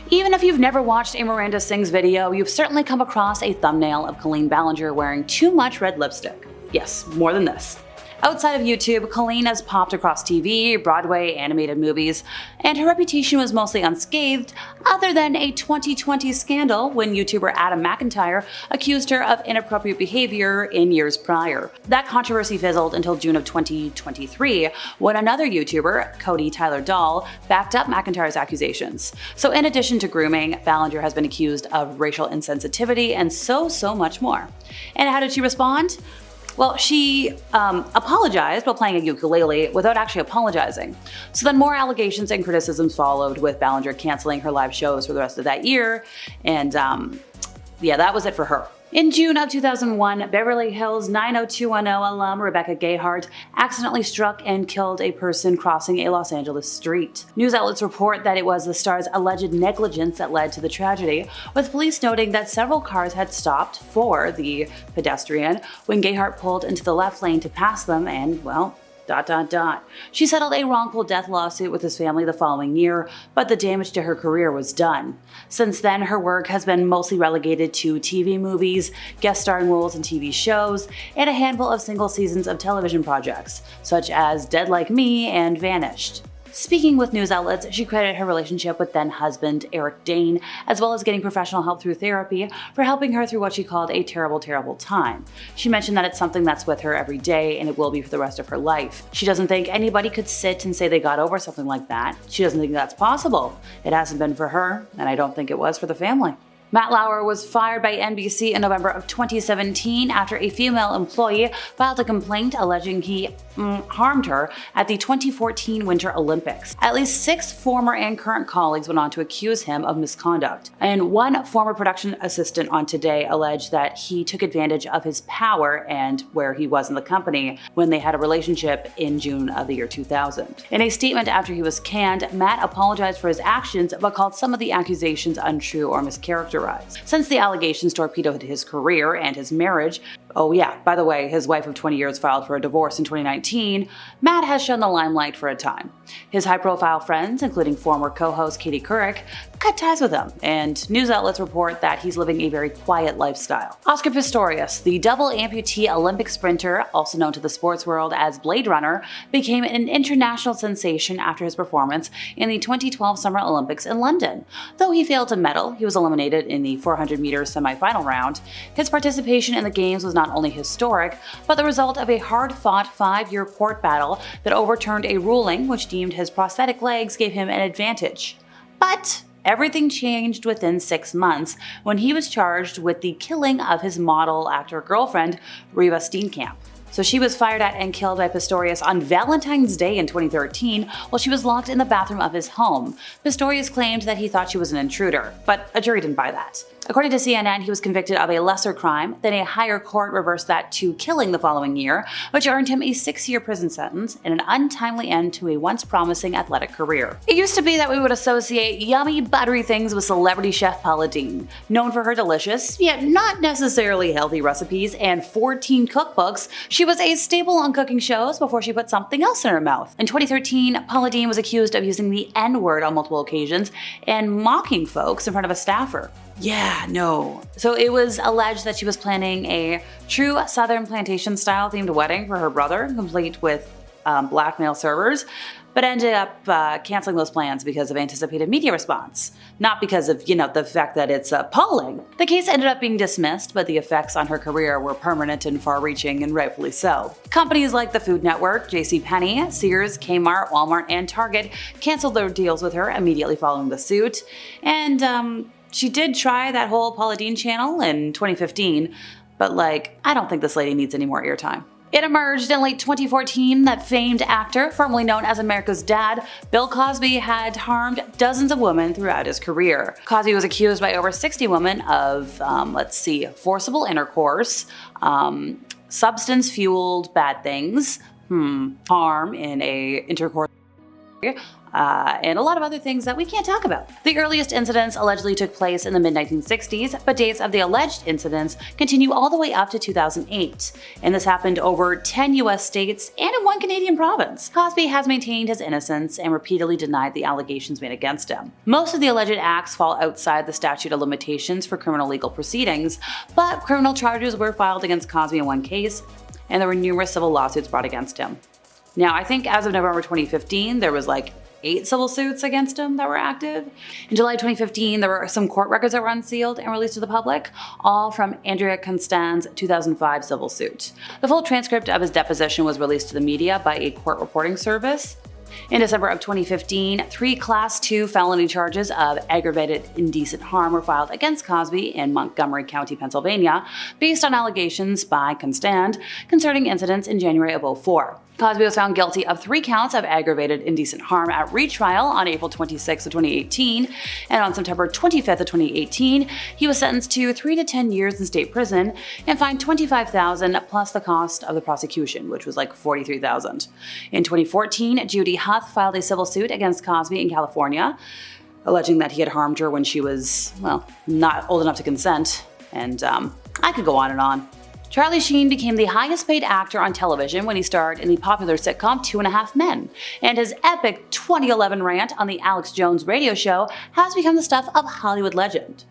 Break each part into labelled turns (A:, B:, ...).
A: Even if you've never watched a Miranda Sings video, you've certainly come across a thumbnail of Colleen Ballinger wearing too much red lipstick. Yes, more than this. Outside of YouTube, Colleen has popped across TV, Broadway, animated movies, and her reputation was mostly unscathed, other than a 2020 scandal when YouTuber Adam McIntyre accused her of inappropriate behavior in years prior. That controversy fizzled until June of 2023, when another YouTuber, Cody Tyler Dahl, backed up McIntyre's accusations. So in addition to grooming, Ballinger has been accused of racial insensitivity and so much more. And how did she respond? Well, she apologized while playing a ukulele without actually apologizing. So then more allegations and criticisms followed, with Ballinger canceling her live shows for the rest of that year, and yeah, that was it for her. In June of 2001, Beverly Hills 90210 alum Rebecca Gayheart accidentally struck and killed a person crossing a Los Angeles street. News outlets report that it was the star's alleged negligence that led to the tragedy, with police noting that several cars had stopped for the pedestrian when Gayheart pulled into the left lane to pass them and, well, ... She settled a wrongful death lawsuit with his family the following year, but the damage to her career was done. Since then, her work has been mostly relegated to TV movies, guest starring roles in TV shows, and a handful of single seasons of television projects, such as Dead Like Me and Vanished. Speaking with news outlets, she credited her relationship with then-husband Eric Dane, as well as getting professional help through therapy, for helping her through what she called a terrible time. She mentioned that it's something that's with her every day and it will be for the rest of her life. She doesn't think anybody could sit and say they got over something like that. She doesn't think that's possible. It hasn't been for her, and I don't think it was for the family. Matt Lauer was fired by NBC in November of 2017 after a female employee filed a complaint alleging he harmed her at the 2014 Winter Olympics. At least 6 former and current colleagues went on to accuse him of misconduct, and one former production assistant on Today alleged that he took advantage of his power and where he was in the company when they had a relationship in June of the year 2000. In a statement after he was canned, Matt apologized for his actions but called some of the accusations untrue or mischaracterized. Since the allegations torpedoed his career and his marriage, oh yeah, by the way, his wife of 20 years filed for a divorce in 2019, Matt has shown the limelight for a time. His high-profile friends, including former co-host Katie Couric, cut ties with him, and news outlets report that he's living a very quiet lifestyle. Oscar Pistorius, the double amputee Olympic sprinter, also known to the sports world as Blade Runner, became an international sensation after his performance in the 2012 Summer Olympics in London. Though he failed to medal, he was eliminated in the 400 meters semifinal round. His participation in the games was not only historic, but the result of a hard-fought 5-year court battle that overturned a ruling which deemed his prosthetic legs gave him an advantage. But everything changed within 6 months when he was charged with the killing of his model actor girlfriend, Riva Steenkamp. So she was fired at and killed by Pistorius on Valentine's Day in 2013 while she was locked in the bathroom of his home. Pistorius claimed that he thought she was an intruder, but a jury didn't buy that. According to CNN, he was convicted of a lesser crime, then a higher court reversed that to killing the following year, which earned him a 6-year prison sentence and an untimely end to a once promising athletic career. It used to be that we would associate yummy, buttery things with celebrity chef Paula Deen. Known for her delicious, yet not necessarily healthy recipes and 14 cookbooks, she was a staple on cooking shows before she put something else in her mouth. In 2013, Paula Deen was accused of using the N-word on multiple occasions and mocking folks in front of a staffer. Yeah, no. So it was alleged that she was planning a true Southern plantation-style themed wedding for her brother, complete with black male servers, but ended up canceling those plans because of anticipated media response. Not because of, the fact that it's appalling. The case ended up being dismissed, but the effects on her career were permanent and far-reaching, and rightfully so. Companies like the Food Network, JCPenney, Sears, Kmart, Walmart, and Target canceled their deals with her immediately following the suit, and she did try that whole Paula Deen channel in 2015, but I don't think this lady needs any more airtime. It emerged in late 2014 that famed actor, formerly known as America's Dad, Bill Cosby, had harmed dozens of women throughout his career. Cosby was accused by over 60 women of, forcible intercourse, substance-fueled bad things, harm in a intercourse, and a lot of other things that we can't talk about. The earliest incidents allegedly took place in the mid-1960s, but dates of the alleged incidents continue all the way up to 2008, and this happened over 10 US states and in one Canadian province. Cosby has maintained his innocence and repeatedly denied the allegations made against him. Most of the alleged acts fall outside the statute of limitations for criminal legal proceedings, but criminal charges were filed against Cosby in one case, and there were numerous civil lawsuits brought against him. Now, I think as of November 2015, there was like 8 civil suits against him that were active. In July 2015, there were some court records that were unsealed and released to the public, all from Andrea Constand's 2005 civil suit. The full transcript of his deposition was released to the media by a court reporting service. In December of 2015, 3 Class 2 felony charges of aggravated indecent harm were filed against Cosby in Montgomery County, Pennsylvania, based on allegations by Constand concerning incidents in January of 2004. Cosby was found guilty of 3 counts of aggravated indecent harm at retrial on April 26, 2018, and on September 25, 2018, he was sentenced to 3 to 10 years in state prison and fined $25,000 plus the cost of the prosecution, which was like $43,000. In 2014, Judy Huth filed a civil suit against Cosby in California, alleging that he had harmed her when she was, well, not old enough to consent, and I could go on and on. Charlie Sheen became the highest paid actor on television when he starred in the popular sitcom 2.5 Men, and his epic 2011 rant on the Alex Jones radio show has become the stuff of Hollywood legend.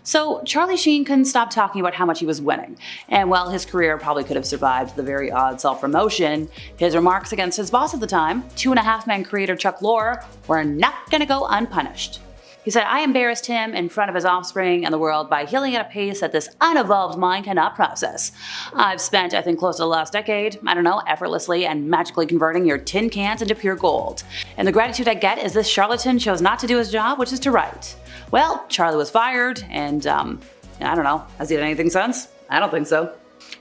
A: So Charlie Sheen couldn't stop talking about how much he was winning, and while his career probably could have survived the very odd self-promotion, his remarks against his boss at the time, 2.5 Men creator Chuck Lauer, were not gonna go unpunished. He said, "I embarrassed him in front of his offspring and the world by healing at a pace that this unevolved mind cannot process. I've spent, I think, close to the last decade, effortlessly and magically converting your tin cans into pure gold. And the gratitude I get is this charlatan chose not to do his job, which is to write." Well, Charlie was fired, and I don't know, has he done anything since? I don't think so.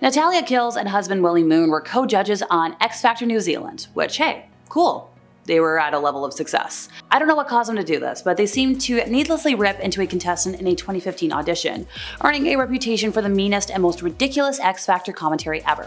A: Natalia Kills and husband Willy Moon were co-judges on X Factor New Zealand, which, hey, cool. They were at a level of success. I don't know what caused them to do this, but they seemed to needlessly rip into a contestant in a 2015 audition, earning a reputation for the meanest and most ridiculous X Factor commentary ever.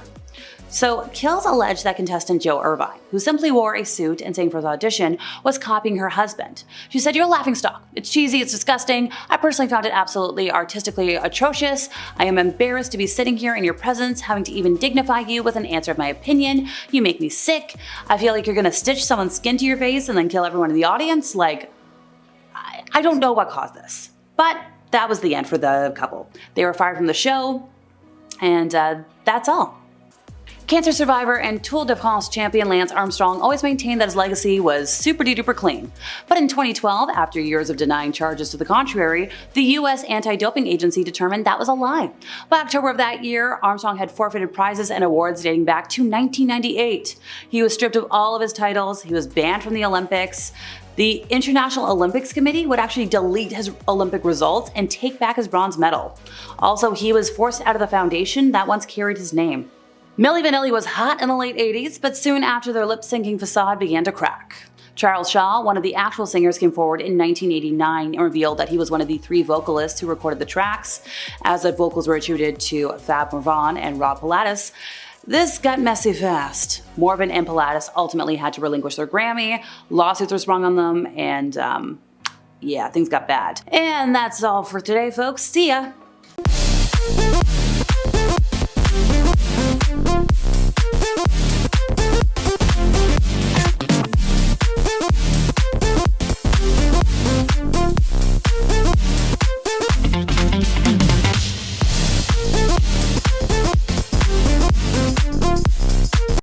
A: So Kills alleged that contestant Joe Irvine, who simply wore a suit and sang for his audition, was copying her husband. She said, "You're a laughingstock. It's cheesy, it's disgusting. I personally found it absolutely artistically atrocious. I am embarrassed to be sitting here in your presence, having to even dignify you with an answer of my opinion. You make me sick. I feel like you're gonna stitch someone's skin to your face and then kill everyone in the audience." Like, I don't know what caused this. But that was the end for the couple. They were fired from the show, and that's all. Cancer survivor and Tour de France champion Lance Armstrong always maintained that his legacy was super-duper clean. But in 2012, after years of denying charges to the contrary, the US anti-doping agency determined that was a lie. By October of that year, Armstrong had forfeited prizes and awards dating back to 1998. He was stripped of all of his titles, he was banned from the Olympics. The International Olympics Committee would actually delete his Olympic results and take back his bronze medal. Also, he was forced out of the foundation that once carried his name. Milli Vanilli was hot in the late 80s, but soon after their lip-syncing facade began to crack. Charles Shaw, one of the actual singers, came forward in 1989 and revealed that he was one of the 3 vocalists who recorded the tracks, as the vocals were attributed to Fab Morvan and Rob Pilatus. This got messy fast. Morvan and Pilatus ultimately had to relinquish their Grammy, lawsuits were sprung on them, and yeah, things got bad. And that's all for today, folks. See ya!